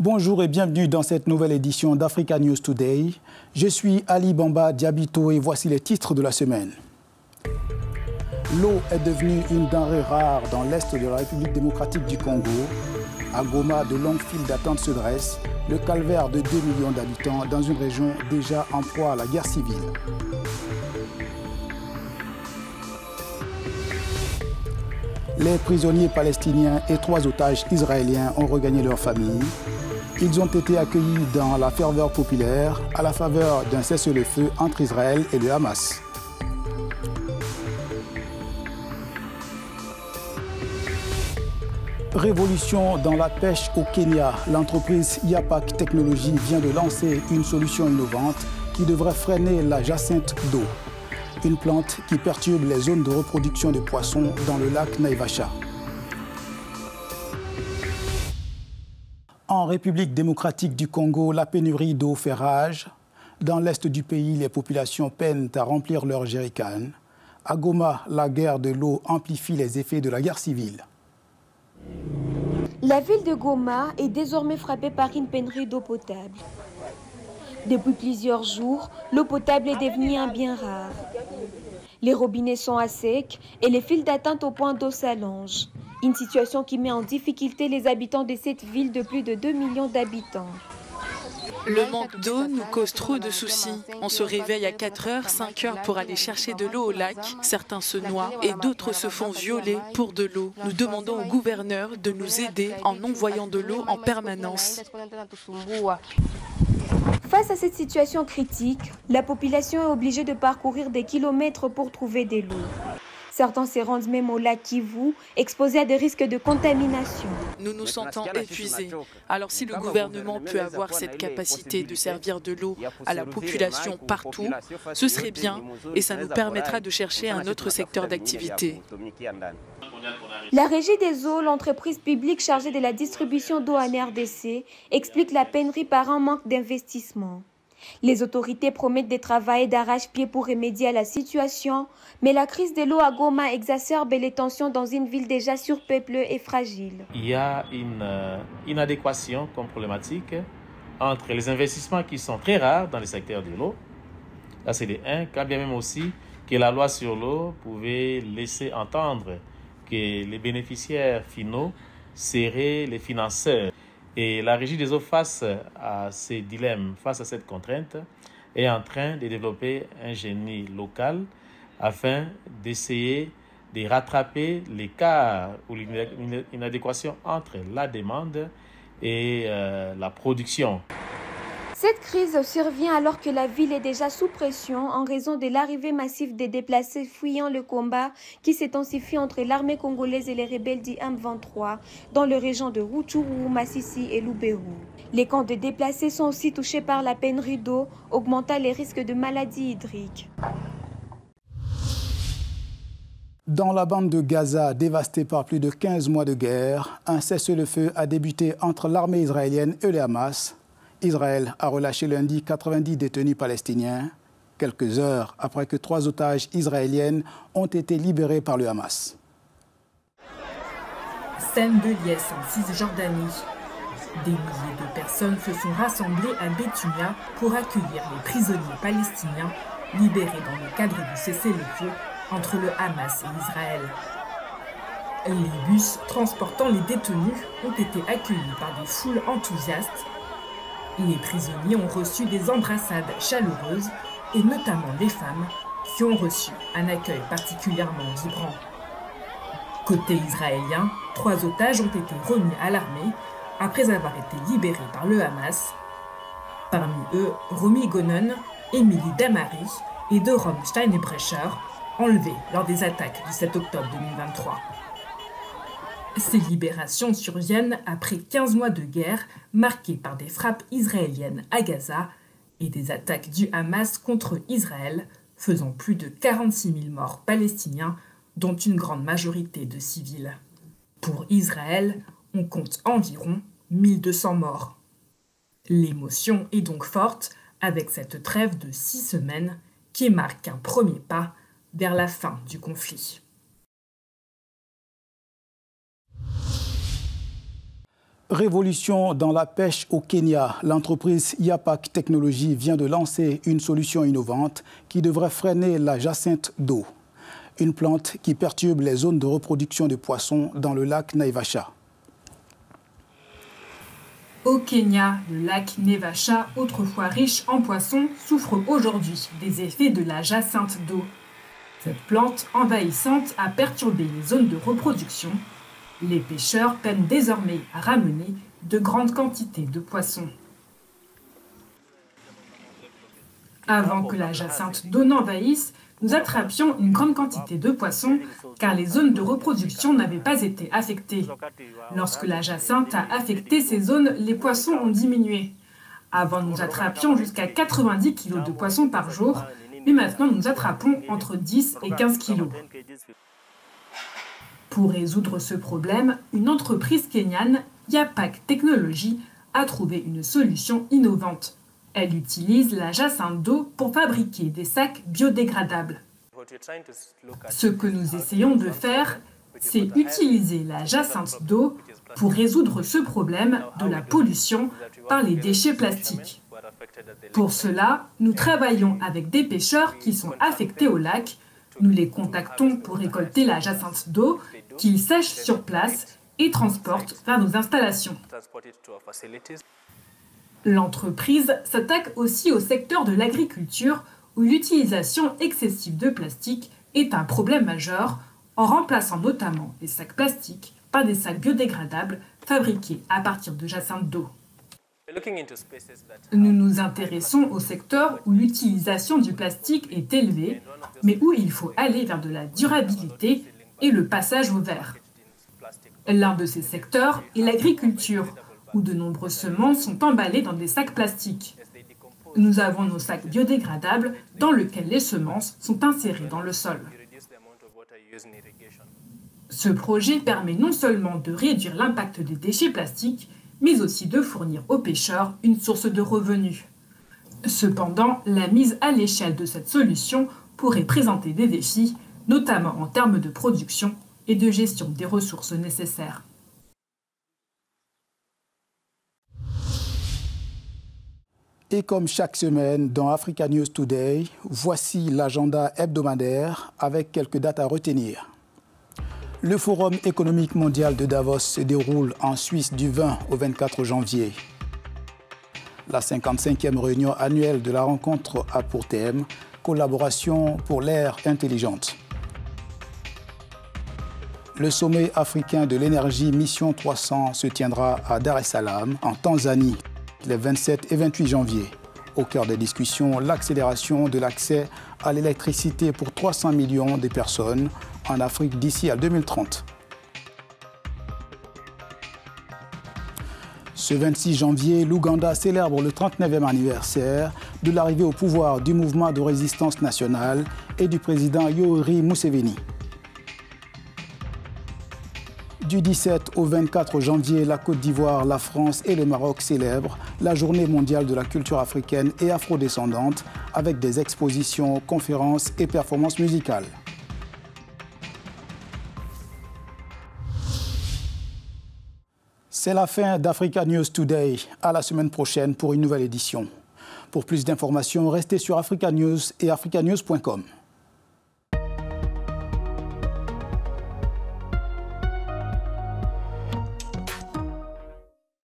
Bonjour et bienvenue dans cette nouvelle édition d'Africa News Today. Je suis Ali Bamba Diabito et voici les titres de la semaine. L'eau est devenue une denrée rare dans l'est de la République démocratique du Congo. À Goma, de longues files d'attente se dressent. Le calvaire de 2 millions d'habitants dans une région déjà en proie à la guerre civile. Les prisonniers palestiniens et 3 otages israéliens ont regagné leur famille. Ils ont été accueillis dans la ferveur populaire à la faveur d'un cessez-le-feu entre Israël et le Hamas. Révolution dans la pêche au Kenya. L'entreprise Yapak Technologies vient de lancer une solution innovante qui devrait freiner la jacinthe d'eau. Une plante qui perturbe les zones de reproduction de poissons dans le lac Naivasha. En République démocratique du Congo, la pénurie d'eau fait rage. Dans l'est du pays, les populations peinent à remplir leurs jerrycans. À Goma, la guerre de l'eau amplifie les effets de la guerre civile. La ville de Goma est désormais frappée par une pénurie d'eau potable. Depuis plusieurs jours, l'eau potable est devenue un bien rare. Les robinets sont à sec et les files d'attente au point d'eau s'allongent. Une situation qui met en difficulté les habitants de cette ville de plus de 2 millions d'habitants. Le manque d'eau nous cause trop de soucis. On se réveille à 4h, 5h pour aller chercher de l'eau au lac. Certains se noient et d'autres se font violer pour de l'eau. Nous demandons au gouverneur de nous aider en envoyant de l'eau en permanence. Face à cette situation critique, la population est obligée de parcourir des kilomètres pour trouver de l'eau. Certains se rendent même au lac Kivu, exposés à des risques de contamination. Nous nous sentons épuisés. Alors si le gouvernement peut avoir cette capacité de servir de l'eau à la population partout, ce serait bien et ça nous permettra de chercher un autre secteur d'activité. La Régie des eaux, l'entreprise publique chargée de la distribution d'eau en RDC, explique la pénurie par un manque d'investissement. Les autorités promettent de travailler d'arrache-pied pour remédier à la situation, mais la crise de l'eau à Goma exacerbe les tensions dans une ville déjà surpeuplée et fragile. Il y a une inadéquation comme problématique entre les investissements qui sont très rares dans le secteur de l'eau. Là, c'est les 1, quand bien même aussi que la loi sur l'eau pouvait laisser entendre que les bénéficiaires finaux seraient les financeurs. Et la Régie des eaux, face à ces dilemmes, face à cette contrainte, est en train de développer un génie local afin d'essayer de rattraper l'écart ou l'inadéquation entre la demande et la production. Cette crise survient alors que la ville est déjà sous pression en raison de l'arrivée massive des déplacés fuyant le combat qui s'intensifie entre l'armée congolaise et les rebelles du M23 dans les régions de Rutshuru, Masisi et Lubero. Les camps de déplacés sont aussi touchés par la pénurie d'eau, augmentant les risques de maladies hydriques. Dans la bande de Gaza, dévastée par plus de 15 mois de guerre, un cessez-le-feu a débuté entre l'armée israélienne et le Hamas. Israël a relâché lundi 90 détenus palestiniens, quelques heures après que 3 otages israéliennes ont été libérés par le Hamas. Scène de liesse en Cisjordanie. Des milliers de personnes se sont rassemblées à Béthunia pour accueillir les prisonniers palestiniens libérés dans le cadre du cessez-le-feu entre le Hamas et Israël. Les bus transportant les détenus ont été accueillis par des foules enthousiastes. Les prisonniers ont reçu des embrassades chaleureuses et notamment les femmes qui ont reçu un accueil particulièrement vibrant. Côté israélien, 3 otages ont été remis à l'armée après avoir été libérés par le Hamas. Parmi eux, Romy Gonen, Émilie Damari et Doron Steinebrecher, enlevés lors des attaques du 7 octobre 2023. Ces libérations surviennent après 15 mois de guerre marqués par des frappes israéliennes à Gaza et des attaques du Hamas contre Israël, faisant plus de 46 000 morts palestiniens, dont une grande majorité de civils. Pour Israël, on compte environ 1200 morts. L'émotion est donc forte avec cette trêve de 6 semaines qui marque un premier pas vers la fin du conflit. Révolution dans la pêche au Kenya. L'entreprise Yapak Technologies vient de lancer une solution innovante qui devrait freiner la jacinthe d'eau. Une plante qui perturbe les zones de reproduction de poissons dans le lac Naivasha. Au Kenya, le lac Naivasha, autrefois riche en poissons, souffre aujourd'hui des effets de la jacinthe d'eau. Cette plante envahissante a perturbé les zones de reproduction. Les pêcheurs peinent désormais à ramener de grandes quantités de poissons. Avant que la jacinthe d'eau n'envahisse, nous attrapions une grande quantité de poissons car les zones de reproduction n'avaient pas été affectées. Lorsque la jacinthe a affecté ces zones, les poissons ont diminué. Avant, nous attrapions jusqu'à 90 kg de poissons par jour, mais maintenant nous attrapons entre 10 et 15 kg. Pour résoudre ce problème, une entreprise kenyane, Yapak Technologies, a trouvé une solution innovante. Elle utilise la jacinthe d'eau pour fabriquer des sacs biodégradables. Ce que nous essayons de faire, c'est utiliser la jacinthe d'eau pour résoudre ce problème de la pollution par les déchets plastiques. Pour cela, nous travaillons avec des pêcheurs qui sont affectés au lac. Nous les contactons pour récolter la jacinthe d'eau qu'ils sèchent sur place et transportent vers nos installations. L'entreprise s'attaque aussi au secteur de l'agriculture où l'utilisation excessive de plastique est un problème majeur en remplaçant notamment les sacs plastiques par des sacs biodégradables fabriqués à partir de jacinthe d'eau. Nous nous intéressons au secteur où l'utilisation du plastique est élevée, mais où il faut aller vers de la durabilité et le passage au vert. L'un de ces secteurs est l'agriculture, où de nombreuses semences sont emballées dans des sacs plastiques. Nous avons nos sacs biodégradables dans lesquels les semences sont insérées dans le sol. Ce projet permet non seulement de réduire l'impact des déchets plastiques, mais aussi de fournir aux pêcheurs une source de revenus. Cependant, la mise à l'échelle de cette solution pourrait présenter des défis, notamment en termes de production et de gestion des ressources nécessaires. Et comme chaque semaine dans Africa News Today, voici l'agenda hebdomadaire avec quelques dates à retenir. Le Forum économique mondial de Davos se déroule en Suisse du 20 au 24 janvier. La 55e réunion annuelle de la rencontre a pour thème « Collaboration pour l'ère intelligente ». Le sommet africain de l'énergie Mission 300 se tiendra à Dar es Salaam, en Tanzanie, les 27 et 28 janvier. Au cœur des discussions, l'accélération de l'accès à l'électricité pour 300 millions de personnes en Afrique d'ici à 2030. Ce 26 janvier, l'Ouganda célèbre le 39e anniversaire de l'arrivée au pouvoir du mouvement de résistance nationale et du président Yoweri Museveni. Du 17 au 24 janvier, la Côte d'Ivoire, la France et le Maroc célèbrent la Journée mondiale de la culture africaine et afrodescendante avec des expositions, conférences et performances musicales. C'est la fin d'Africa News Today. À la semaine prochaine pour une nouvelle édition. Pour plus d'informations, restez sur Africa News et africanews.com.